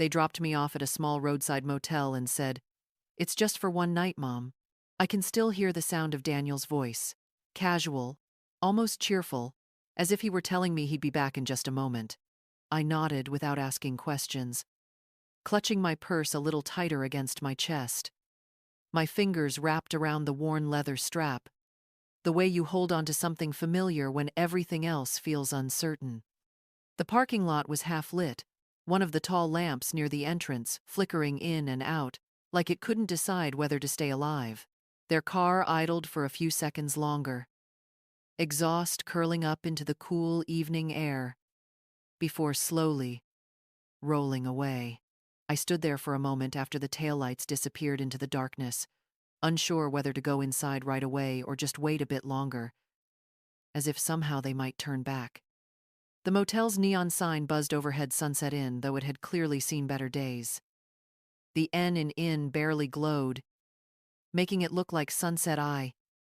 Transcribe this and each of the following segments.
They dropped me off at a small roadside motel and said, "It's just for one night, Mom." I can still hear the sound of Daniel's voice, casual, almost cheerful, as if he were telling me he'd be back in just a moment. I nodded without asking questions, clutching my purse a little tighter against my chest. My fingers wrapped around the worn leather strap, the way you hold onto something familiar when everything else feels uncertain. The parking lot was half lit, one of the tall lamps near the entrance flickering in and out, like it couldn't decide whether to stay alive. Their car idled for a few seconds longer, exhaust curling up into the cool evening air, before slowly rolling away. I stood there for a moment after the taillights disappeared into the darkness, unsure whether to go inside right away or just wait a bit longer, as if somehow they might turn back. The motel's neon sign buzzed overhead Sunset Inn, though it had clearly seen better days. The N in inn barely glowed, making it look like Sunset Eye.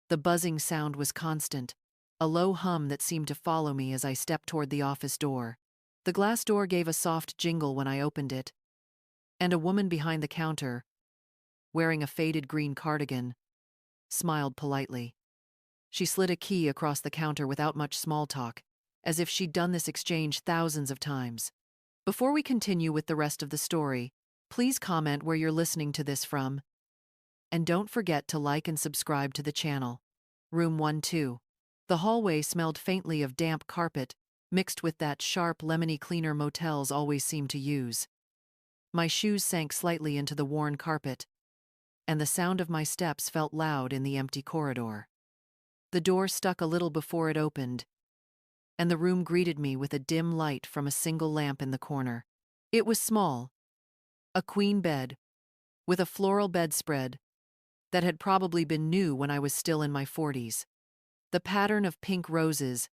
The buzzing sound was constant, a low hum that seemed to follow me as I stepped toward the office door. The glass door gave a soft jingle when I opened it, and a woman behind the counter, wearing a faded green cardigan, smiled politely. She slid a key across the counter without much small talk, as if she'd done this exchange thousands of times. Before we continue with the rest of the story, please comment where you're listening to this from, and don't forget to like and subscribe to the channel. Room 1-2. The hallway smelled faintly of damp carpet, mixed with that sharp, lemony cleaner motels always seem to use. My shoes sank slightly into the worn carpet, and the sound of my steps felt loud in the empty corridor. The door stuck a little before it opened, and the room greeted me with a dim light from a single lamp in the corner. It was small, a queen bed, with a floral bedspread that had probably been new when I was still in my 40s. The pattern of pink roses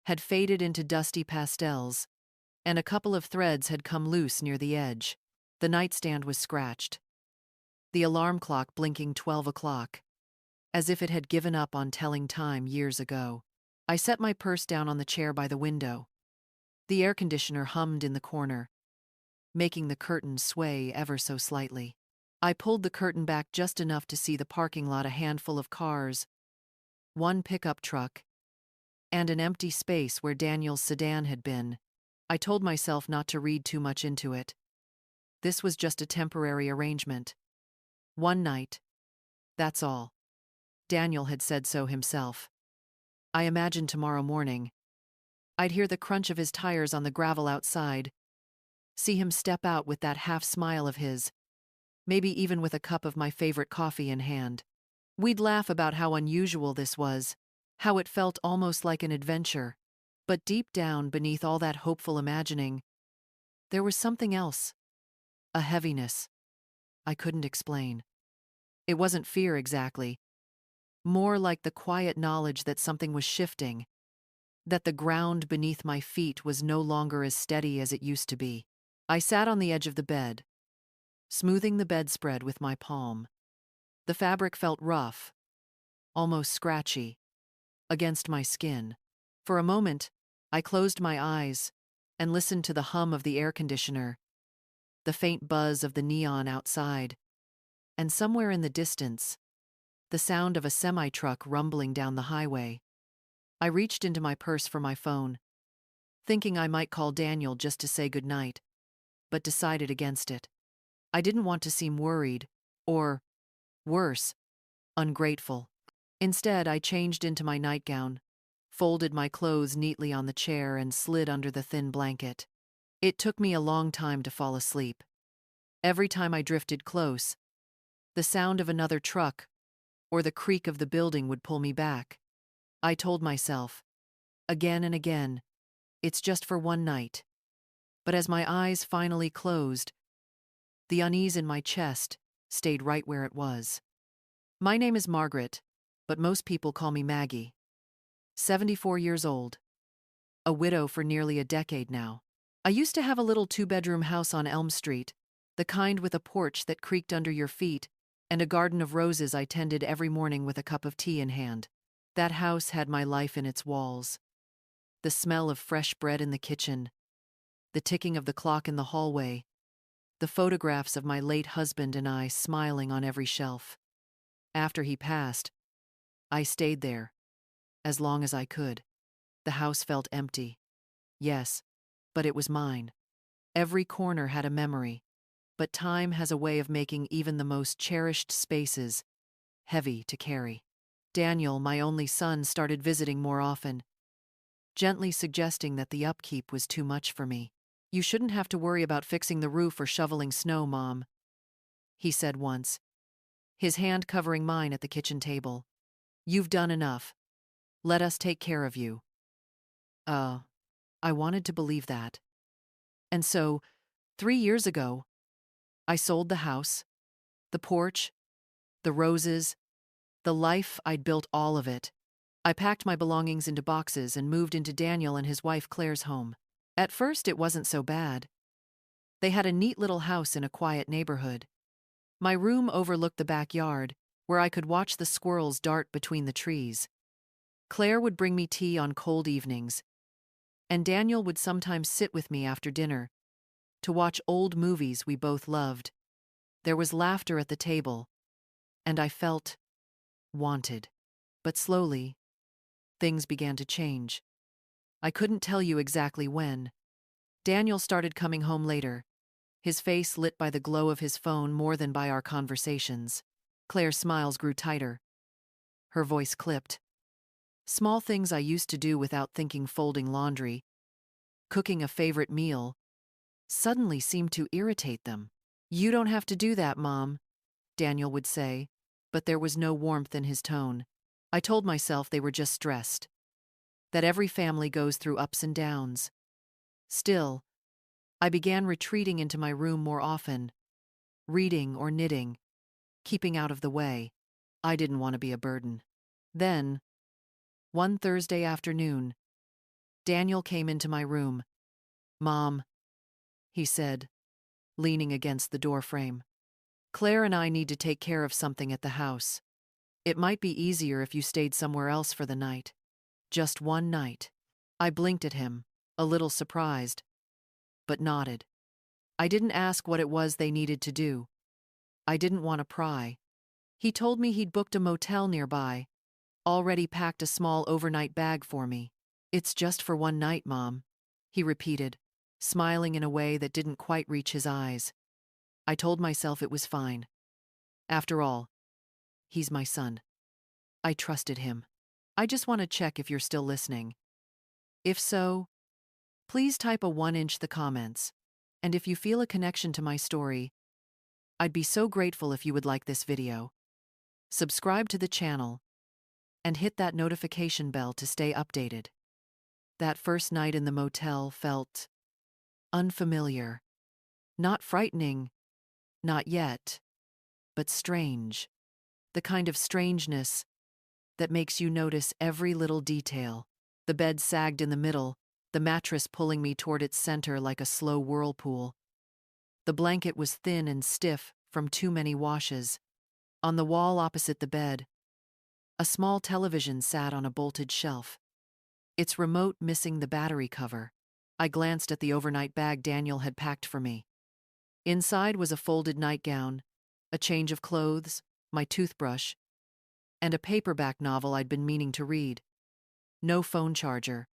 had faded into dusty pastels, and a couple of threads had come loose near the edge. The nightstand was scratched, the alarm clock blinking 12 o'clock, as if it had given up on telling time years ago. I set my purse down on the chair by the window. The air conditioner hummed in the corner, making the curtain sway ever so slightly. I pulled the curtain back just enough to see the parking lot, a handful of cars, one pickup truck, and an empty space where Daniel's sedan had been. I told myself not to read too much into it. This was just a temporary arrangement. One night. That's all. Daniel had said so himself. I imagined tomorrow morning I'd hear the crunch of his tires on the gravel outside, see him step out with that half smile of his, maybe even with a cup of my favorite coffee in hand. We'd laugh about how unusual this was, how it felt almost like an adventure. But deep down, beneath all that hopeful imagining, there was something else. A heaviness I couldn't explain. It wasn't fear exactly, more like the quiet knowledge that something was shifting, that the ground beneath my feet was no longer as steady as it used to be. I sat on the edge of the bed, smoothing the bedspread with my palm. The fabric felt rough, almost scratchy, against my skin. For a moment, I closed my eyes and listened to the hum of the air conditioner, the faint buzz of the neon outside, and somewhere in the distance, the sound of a semi-truck rumbling down the highway. I reached into my purse for my phone, thinking I might call Daniel just to say goodnight, but decided against it. I didn't want to seem worried, or, worse, ungrateful. Instead, I changed into my nightgown, folded my clothes neatly on the chair, and slid under the thin blanket. It took me a long time to fall asleep. Every time I drifted close, the sound of another truck or the creak of the building would pull me back. I told myself, again and again, it's just for one night. But as my eyes finally closed, the unease in my chest stayed right where it was. My name is Margaret, but most people call me Maggie. 74 years old. A widow for nearly a decade now. I used to have a little 2-bedroom house on Elm Street, the kind with a porch that creaked under your feet, and a garden of roses I tended every morning with a cup of tea in hand. That house had my life in its walls. The smell of fresh bread in the kitchen, the ticking of the clock in the hallway, the photographs of my late husband and I smiling on every shelf. After he passed, I stayed there as long as I could. The house felt empty. Yes, but it was mine. Every corner had a memory, but time has a way of making even the most cherished spaces heavy to carry. Daniel, my only son, started visiting more often, gently suggesting that the upkeep was too much for me. "You shouldn't have to worry about fixing the roof or shoveling snow, Mom," he said once, his hand covering mine at the kitchen table. "You've done enough. Let us take care of you." I wanted to believe that. And so, 3 years ago, I sold the house, the porch, the roses, the life I'd built, all of it. I packed my belongings into boxes and moved into Daniel and his wife Claire's home. At first, it wasn't so bad. They had a neat little house in a quiet neighborhood. My room overlooked the backyard, where I could watch the squirrels dart between the trees. Claire would bring me tea on cold evenings, and Daniel would sometimes sit with me after dinner to watch old movies we both loved. There was laughter at the table, and I felt wanted. But slowly, things began to change. I couldn't tell you exactly when. Daniel started coming home later, his face lit by the glow of his phone more than by our conversations. Claire's smiles grew tighter. Her voice clipped. Small things I used to do without thinking, folding laundry, cooking a favorite meal, suddenly seemed to irritate them. "You don't have to do that, Mom," Daniel would say, but there was no warmth in his tone. I told myself they were just stressed, that every family goes through ups and downs. Still, I began retreating into my room more often, reading or knitting, keeping out of the way. I didn't want to be a burden. Then, one Thursday afternoon, Daniel came into my room. "Mom," he said, leaning against the doorframe, "Claire and I need to take care of something at the house. It might be easier if you stayed somewhere else for the night. Just one night." I blinked at him, a little surprised, but nodded. I didn't ask what it was they needed to do. I didn't want to pry. He told me he'd booked a motel nearby, already packed a small overnight bag for me. "It's just for one night, Mom," he repeated, smiling in a way that didn't quite reach his eyes. I told myself it was fine. After all, he's my son. I trusted him. "I just want to check if you're still listening. If so, please type a 1-inch the comments. And if you feel a connection to my story, I'd be so grateful if you would like this video. Subscribe to the channel and hit that notification bell to stay updated." That first night in the motel felt unfamiliar. Not frightening, not yet, but strange. The kind of strangeness that makes you notice every little detail. The bed sagged in the middle, the mattress pulling me toward its center like a slow whirlpool. The blanket was thin and stiff from too many washes. On the wall opposite the bed, a small television sat on a bolted shelf, its remote missing the battery cover. I glanced at the overnight bag Daniel had packed for me. Inside was a folded nightgown, a change of clothes, my toothbrush, and a paperback novel I'd been meaning to read. No phone charger.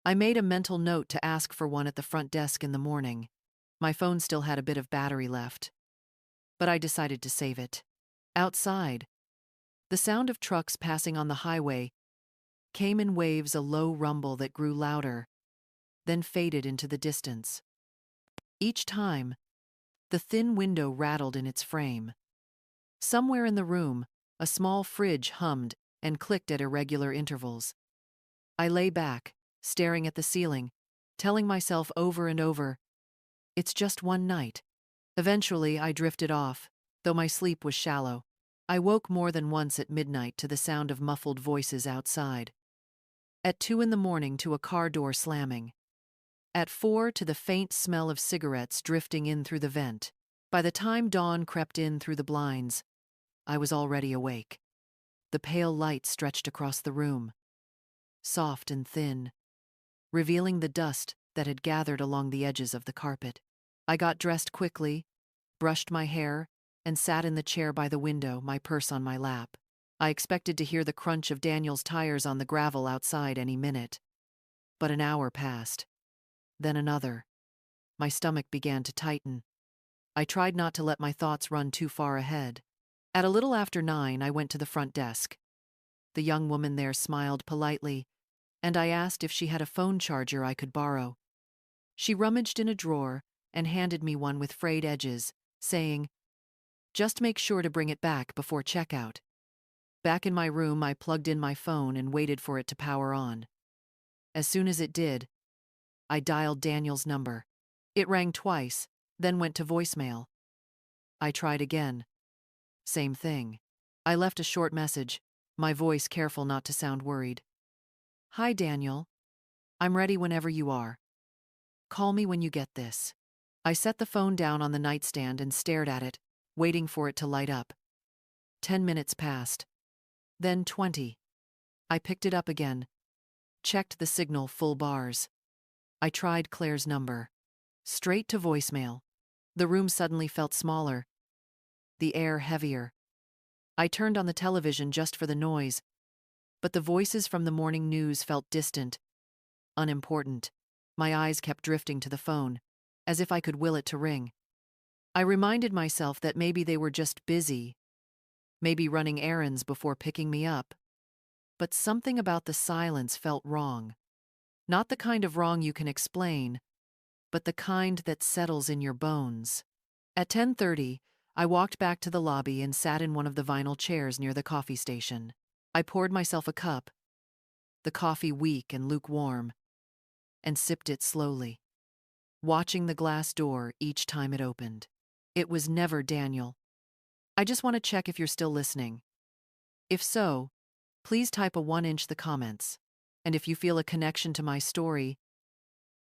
I made a mental note to ask for one at the front desk in the morning. My phone still had a bit of battery left, but I decided to save it. Outside, the sound of trucks passing on the highway came in waves, a low rumble that grew louder, then faded into the distance. Each time, the thin window rattled in its frame. Somewhere in the room, a small fridge hummed and clicked at irregular intervals. I lay back, staring at the ceiling, telling myself over and over, "It's just one night." Eventually, I drifted off, though my sleep was shallow. I woke more than once at midnight to the sound of muffled voices outside. At 2 in the morning to a car door slamming. At 4 to the faint smell of cigarettes drifting in through the vent. By the time dawn crept in through the blinds, I was already awake. The pale light stretched across the room, soft and thin, revealing the dust that had gathered along the edges of the carpet. I got dressed quickly, brushed my hair, and sat in the chair by the window, my purse on my lap. I expected to hear the crunch of Daniel's tires on the gravel outside any minute. But an hour passed. Then another. My stomach began to tighten. I tried not to let my thoughts run too far ahead. At a little after 9, I went to the front desk. The young woman there smiled politely, and I asked if she had a phone charger I could borrow. She rummaged in a drawer and handed me one with frayed edges, saying, "Just make sure to bring it back before checkout." Back in my room, I plugged in my phone and waited for it to power on. As soon as it did, I dialed Daniel's number. It rang twice, then went to voicemail. I tried again. Same thing. I left a short message, my voice careful not to sound worried. "Hi, Daniel. I'm ready whenever you are. Call me when you get this." I set the phone down on the nightstand and stared at it, waiting for it to light up. 10 minutes passed. Then 20. I picked it up again, checked the signal full bars. I tried Claire's number. Straight to voicemail. The room suddenly felt smaller, the air heavier. I turned on the television just for the noise, but the voices from the morning news felt distant, unimportant. My eyes kept drifting to the phone, as if I could will it to ring. I reminded myself that maybe they were just busy, maybe running errands before picking me up. But something about the silence felt wrong. Not the kind of wrong you can explain, but the kind that settles in your bones. At 10:30, I walked back to the lobby and sat in one of the vinyl chairs near the coffee station. I poured myself a cup, the coffee weak and lukewarm, and sipped it slowly, watching the glass door each time it opened. It was never Daniel. "I just want to check if you're still listening. If so, please type a 1-inch the comments. And if you feel a connection to my story,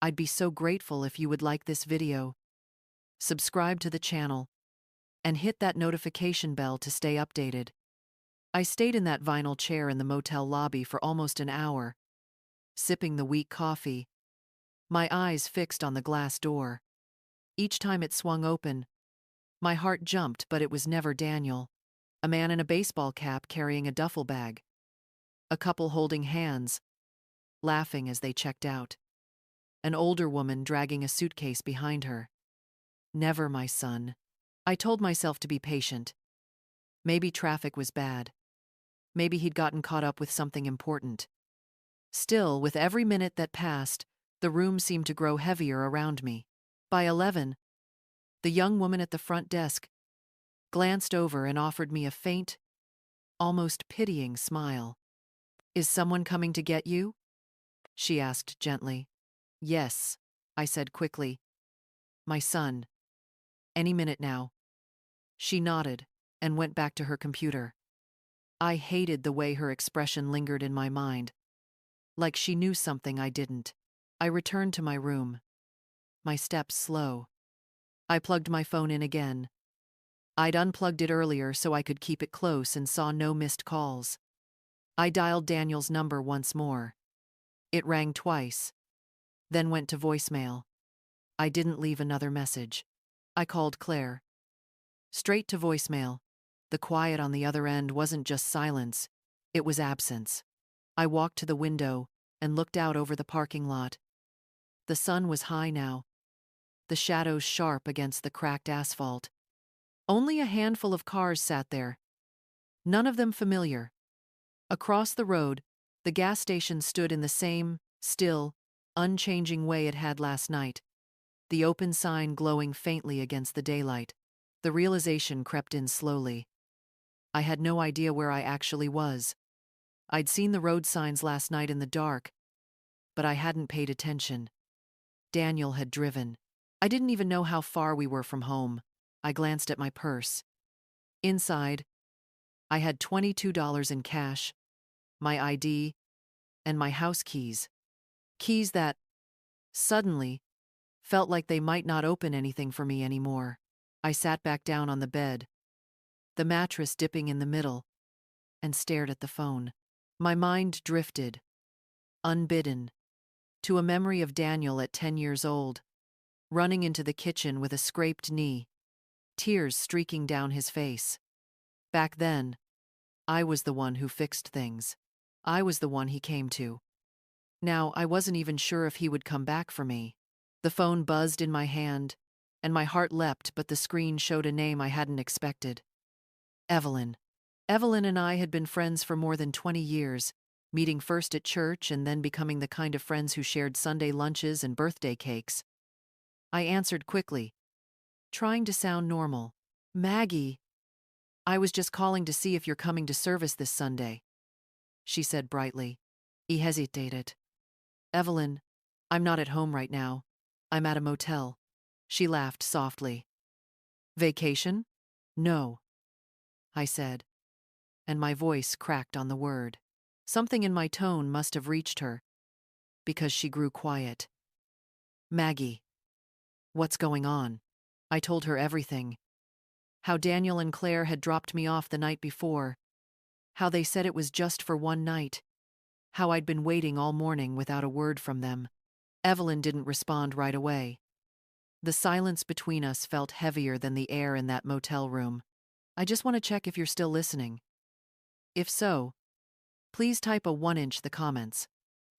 I'd be so grateful if you would like this video, subscribe to the channel, and hit that notification bell to stay updated." I stayed in that vinyl chair in the motel lobby for almost an hour, sipping the weak coffee, my eyes fixed on the glass door. Each time it swung open, my heart jumped, but it was never Daniel. A man in a baseball cap carrying a duffel bag. A couple holding hands, laughing as they checked out. An older woman dragging a suitcase behind her. Never my son. I told myself to be patient. Maybe traffic was bad. Maybe he'd gotten caught up with something important. Still, with every minute that passed, the room seemed to grow heavier around me. By 11, the young woman at the front desk glanced over and offered me a faint, almost pitying smile. "Is someone coming to get you?" she asked gently. "Yes," I said quickly. "My son. Any minute now." She nodded and went back to her computer. I hated the way her expression lingered in my mind, like she knew something I didn't. I returned to my room, my steps slow. I plugged my phone in again. I'd unplugged it earlier so I could keep it close and saw no missed calls. I dialed Daniel's number once more. It rang twice, then went to voicemail. I didn't leave another message. I called Claire. Straight to voicemail. The quiet on the other end wasn't just silence, it was absence. I walked to the window and looked out over the parking lot. The sun was high now, the shadows sharp against the cracked asphalt. Only a handful of cars sat there, none of them familiar. Across the road, the gas station stood in the same, still, unchanging way it had last night, the open sign glowing faintly against the daylight. The realization crept in slowly. I had no idea where I actually was. I'd seen the road signs last night in the dark, but I hadn't paid attention. Daniel had driven. I didn't even know how far we were from home. I glanced at my purse. Inside, I had $22 in cash, my ID, and my house keys. Keys that, suddenly, felt like they might not open anything for me anymore. I sat back down on the bed, the mattress dipping in the middle, and stared at the phone. My mind drifted, unbidden, to a memory of Daniel at 10 years old. running into the kitchen with a scraped knee, tears streaking down his face. Back then, I was the one who fixed things. I was the one he came to. Now, I wasn't even sure if he would come back for me. The phone buzzed in my hand, and my heart leapt, but the screen showed a name I hadn't expected. Evelyn. Evelyn and I had been friends for more than 20 years, meeting first at church and then becoming the kind of friends who shared Sunday lunches and birthday cakes. I answered quickly, trying to sound normal. Maggie, I was just calling to see if you're coming to service this Sunday, she said brightly. He hesitated. Evelyn, I'm not at home right now. I'm at a motel. She laughed softly. Vacation? No, I said, and my voice cracked on the word. Something in my tone must have reached her, because she grew quiet. Maggie, what's going on? I told her everything. How Daniel and Claire had dropped me off the night before. How they said it was just for one night. How I'd been waiting all morning without a word from them. Evelyn didn't respond right away. The silence between us felt heavier than the air in that motel room. I just want to check if you're still listening. If so, please type a 1-inch the comments.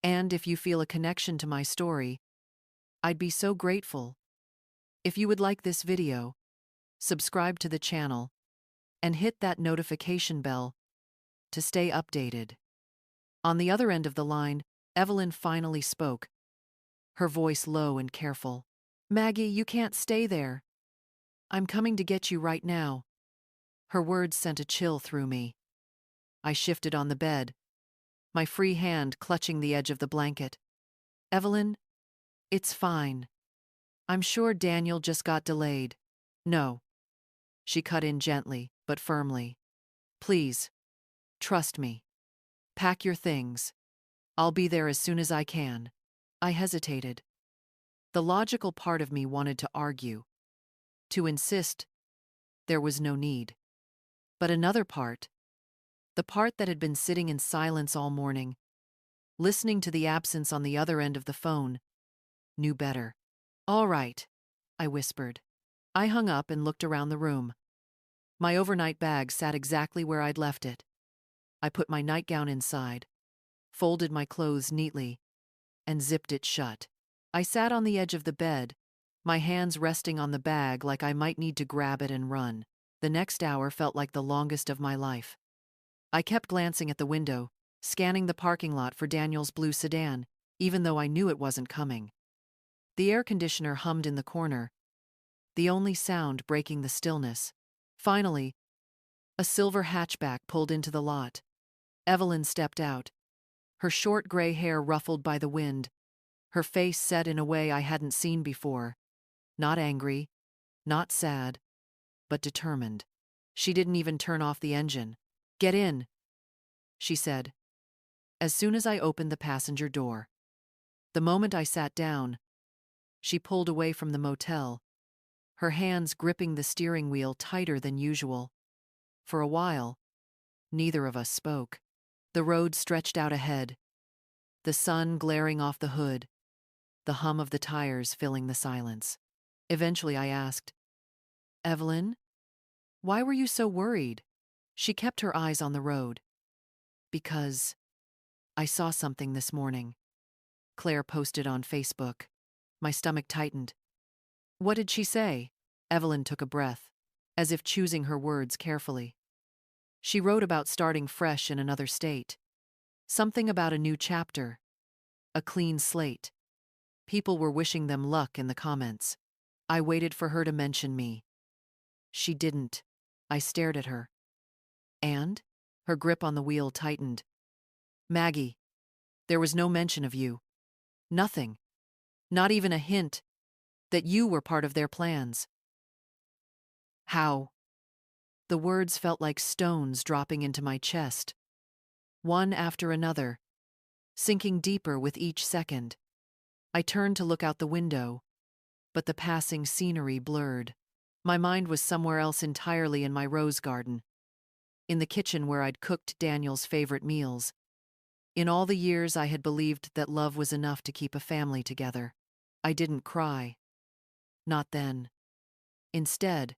And if you feel a connection to my story, I'd be so grateful. If you would like this video, subscribe to the channel and hit that notification bell to stay updated. On the other end of the line, Evelyn finally spoke, her voice low and careful. Maggie, you can't stay there. I'm coming to get you right now. Her words sent a chill through me. I shifted on the bed, my free hand clutching the edge of the blanket. Evelyn, it's fine. I'm sure Daniel just got delayed. No. She cut in gently, but firmly. Please, trust me. Pack your things. I'll be there as soon as I can. I hesitated. The logical part of me wanted to argue, to insist there was no need. But another part, the part that had been sitting in silence all morning, listening to the absence on the other end of the phone, knew better. All right, I whispered. I hung up and looked around the room. My overnight bag sat exactly where I'd left it. I put my nightgown inside, folded my clothes neatly, and zipped it shut. I sat on the edge of the bed, my hands resting on the bag like I might need to grab it and run. The next hour felt like the longest of my life. I kept glancing at the window, scanning the parking lot for Daniel's blue sedan, even though I knew it wasn't coming. The air conditioner hummed in the corner, the only sound breaking the stillness. Finally, a silver hatchback pulled into the lot. Evelyn stepped out, her short gray hair ruffled by the wind, her face set in a way I hadn't seen before. Not angry, not sad, but determined. She didn't even turn off the engine. Get in, she said, as soon as I opened the passenger door. The moment I sat down, she pulled away from the motel, her hands gripping the steering wheel tighter than usual. For a while, neither of us spoke. The road stretched out ahead, the sun glaring off the hood, the hum of the tires filling the silence. Eventually I asked, Evelyn, why were you so worried? She kept her eyes on the road. Because I saw something this morning. Claire posted on Facebook. My stomach tightened. What did she say? Evelyn took a breath, as if choosing her words carefully. She wrote about starting fresh in another state. Something about a new chapter. A clean slate. People were wishing them luck in the comments. I waited for her to mention me. She didn't. I stared at her. And? Her grip on the wheel tightened. Maggie, there was no mention of you. Nothing. Not even a hint that you were part of their plans. How? The words felt like stones dropping into my chest, one after another, sinking deeper with each second. I turned to look out the window, but the passing scenery blurred. My mind was somewhere else entirely, in my rose garden, in the kitchen where I'd cooked Daniel's favorite meals. In all the years I had believed that love was enough to keep a family together. I didn't cry. Not then. Instead,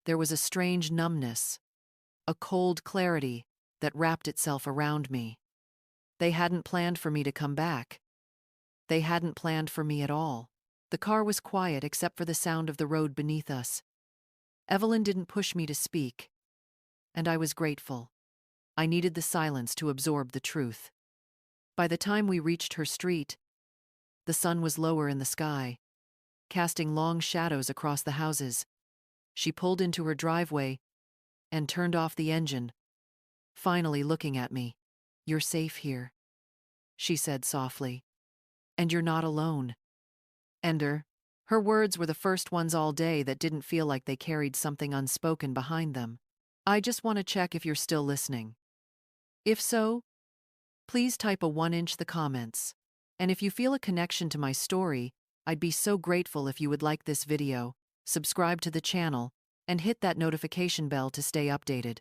there was a strange numbness, a cold clarity that wrapped itself around me. They hadn't planned for me to come back. They hadn't planned for me at all. The car was quiet except for the sound of the road beneath us. Evelyn didn't push me to speak, and I was grateful. I needed the silence to absorb the truth. By the time we reached her street, the sun was lower in the sky, casting long shadows across the houses. She pulled into her driveway and turned off the engine, finally looking at me. "You're safe here," she said softly. "And you're not alone." Her words were the first ones all day that didn't feel like they carried something unspoken behind them. "I just want to check if you're still listening. If so, please type a 1-inch the comments. And if you feel a connection to my story, I'd be so grateful if you would like this video, subscribe to the channel, and hit that notification bell to stay updated."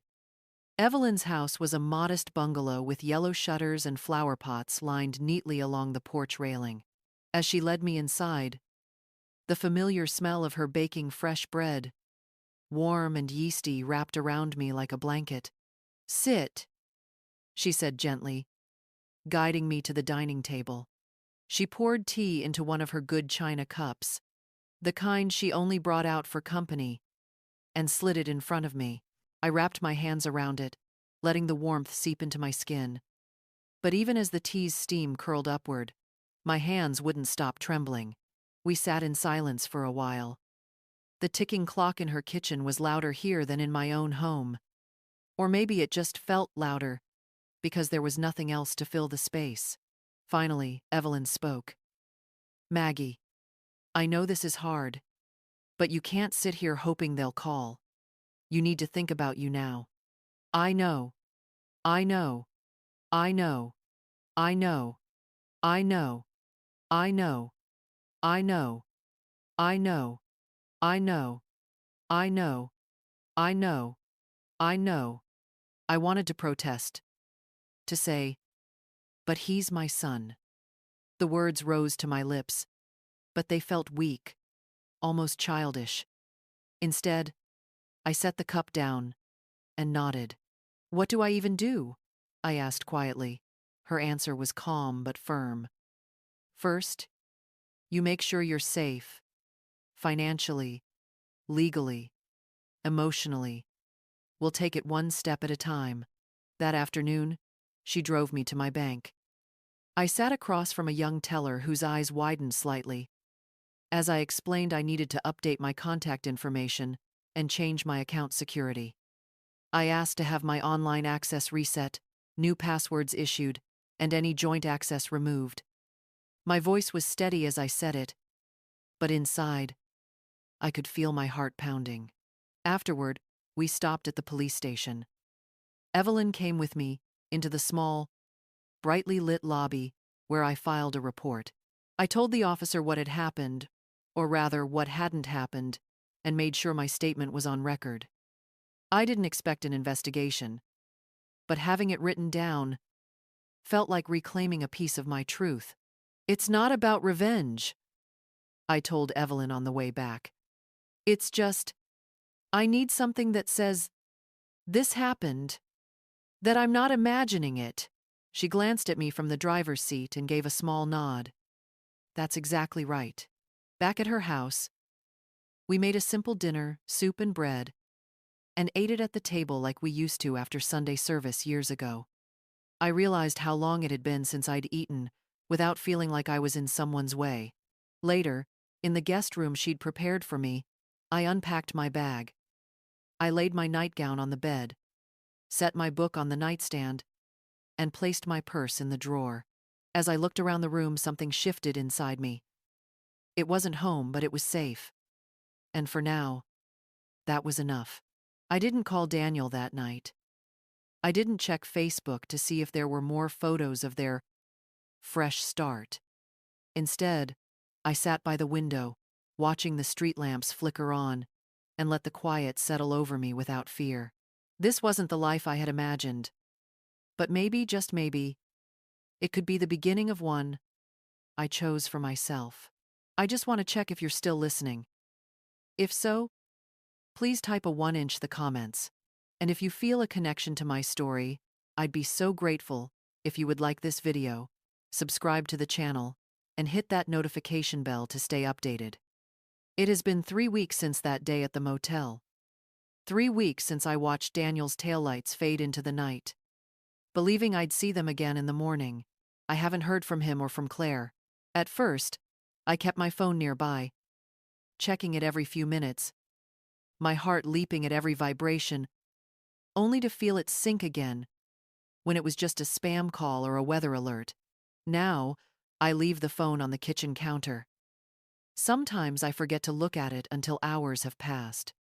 Evelyn's house was a modest bungalow with yellow shutters and flower pots lined neatly along the porch railing. As she led me inside, the familiar smell of her baking fresh bread, warm and yeasty, wrapped around me like a blanket. "Sit," she said gently, guiding me to the dining table. She poured tea into one of her good china cups, the kind she only brought out for company, and slid it in front of me. I wrapped my hands around it, letting the warmth seep into my skin. But even as the tea's steam curled upward, my hands wouldn't stop trembling. We sat in silence for a while. The ticking clock in her kitchen was louder here than in my own home. Or maybe it just felt louder, because there was nothing else to fill the space. Finally, Evelyn spoke. "Maggie, I know this is hard, but you can't sit here hoping they'll call. You need to think about you now. I know, I know, I know, I know, I know, I know, I know, I know, I know, I know, I know, I know." I wanted to protest, to say, "But he's my son." The words rose to my lips, but they felt weak, almost childish. Instead, I set the cup down and nodded. "What do I even do?" I asked quietly. Her answer was calm but firm. "First, you make sure you're safe, financially, legally, emotionally. We'll take it one step at a time." That afternoon, she drove me to my bank. I sat across from a young teller whose eyes widened slightly. As I explained I needed to update my contact information and change my account security. I asked to have my online access reset, new passwords issued, and any joint access removed. My voice was steady as I said it, but inside, I could feel my heart pounding. Afterward, we stopped at the police station. Evelyn came with me into the small, brightly lit lobby where I filed a report. I told the officer what had happened, or rather what hadn't happened, and made sure my statement was on record. I didn't expect an investigation, but having it written down felt like reclaiming a piece of my truth. "It's not about revenge," I told Evelyn on the way back. "It's just, I need something that says, this happened, that I'm not imagining it." She glanced at me from the driver's seat and gave a small nod. That's exactly right. Back at her house, we made a simple dinner, soup and bread, and ate it at the table like we used to after Sunday service years ago. I realized how long it had been since I'd eaten without feeling like I was in someone's way. Later, in the guest room she'd prepared for me, I unpacked my bag. I laid my nightgown on the bed, set my book on the nightstand, and placed my purse in the drawer. As I looked around the room, something shifted inside me. It wasn't home, but it was safe. And for now, that was enough. I didn't call Daniel that night. I didn't check Facebook to see if there were more photos of their fresh start. Instead, I sat by the window, watching the street lamps flicker on, and let the quiet settle over me without fear. This wasn't the life I had imagined. But maybe, just maybe, it could be the beginning of one I chose for myself. I just want to check if you're still listening. If so, please type a 1 inch the comments. And if you feel a connection to my story, I'd be so grateful if you would like this video, subscribe to the channel, and hit that notification bell to stay updated. It has been 3 weeks since that day at the motel. 3 weeks since I watched Daniel's taillights fade into the night. Believing I'd see them again in the morning, I haven't heard from him or from Claire. At first, I kept my phone nearby, checking it every few minutes, my heart leaping at every vibration, only to feel it sink again when it was just a spam call or a weather alert. Now, I leave the phone on the kitchen counter. Sometimes I forget to look at it until hours have passed.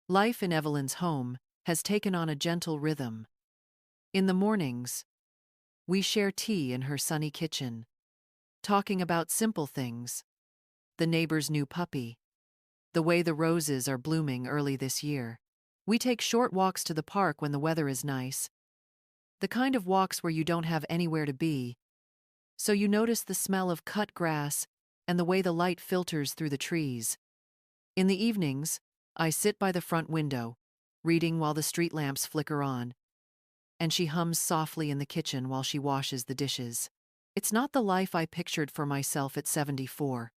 Life in Evelyn's home has taken on a gentle rhythm. In the mornings, we share tea in her sunny kitchen, talking about simple things: the neighbor's new puppy, the way the roses are blooming early this year. We take short walks to the park when the weather is nice, the kind of walks where you don't have anywhere to be, so you notice the smell of cut grass and the way the light filters through the trees. In the evenings, I sit by the front window, reading while the street lamps flicker on, and she hums softly in the kitchen while she washes the dishes. It's not the life I pictured for myself at 74.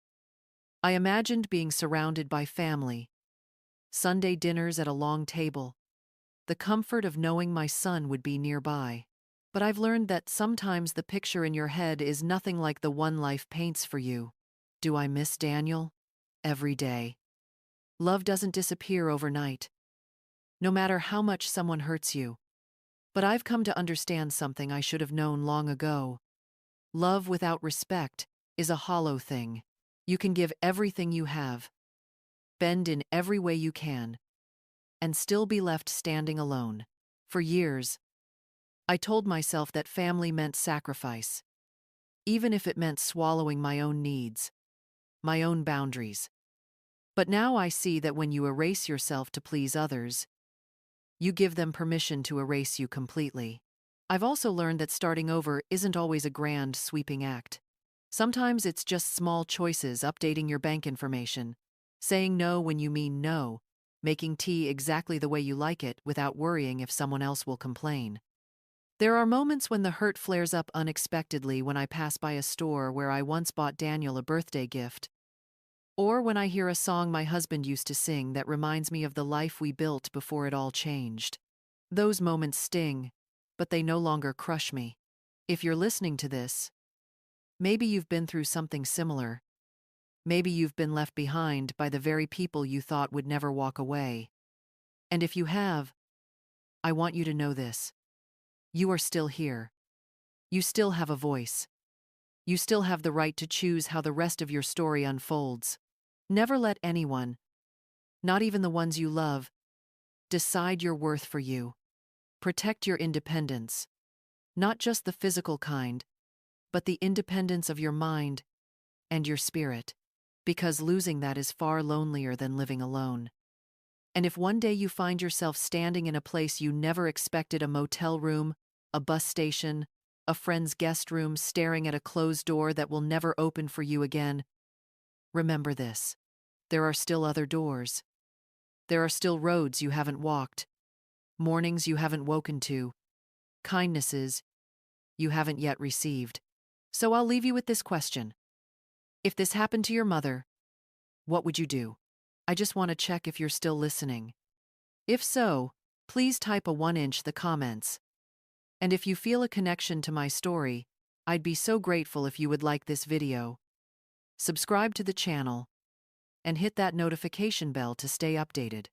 I imagined being surrounded by family, Sunday dinners at a long table, the comfort of knowing my son would be nearby. But I've learned that sometimes the picture in your head is nothing like the one life paints for you. Do I miss Daniel? Every day. Love doesn't disappear overnight, no matter how much someone hurts you. But I've come to understand something I should have known long ago. Love without respect is a hollow thing. You can give everything you have, bend in every way you can, and still be left standing alone. For years, I told myself that family meant sacrifice, even if it meant swallowing my own needs, my own boundaries. But now I see that when you erase yourself to please others, you give them permission to erase you completely. I've also learned that starting over isn't always a grand, sweeping act. Sometimes it's just small choices: updating your bank information, saying no when you mean no, making tea exactly the way you like it without worrying if someone else will complain. There are moments when the hurt flares up unexpectedly, when I pass by a store where I once bought Daniel a birthday gift, or when I hear a song my husband used to sing that reminds me of the life we built before it all changed. Those moments sting, but they no longer crush me. If you're listening to this, maybe you've been through something similar. Maybe you've been left behind by the very people you thought would never walk away. And if you have, I want you to know this: you are still here. You still have a voice. You still have the right to choose how the rest of your story unfolds. Never let anyone, not even the ones you love, decide your worth for you. Protect your independence, not just the physical kind, but the independence of your mind and your spirit, because losing that is far lonelier than living alone. And if one day you find yourself standing in a place you never expected — a motel room, a bus station, a friend's guest room, staring at a closed door that will never open for you again — remember this: there are still other doors. There are still roads you haven't walked, mornings you haven't woken to, kindnesses you haven't yet received. So I'll leave you with this question. If this happened to your mother, what would you do? I just want to check if you're still listening. If so, please type a 1 inch the comments. And if you feel a connection to my story, I'd be so grateful if you would like this video, subscribe to the channel, and hit that notification bell to stay updated.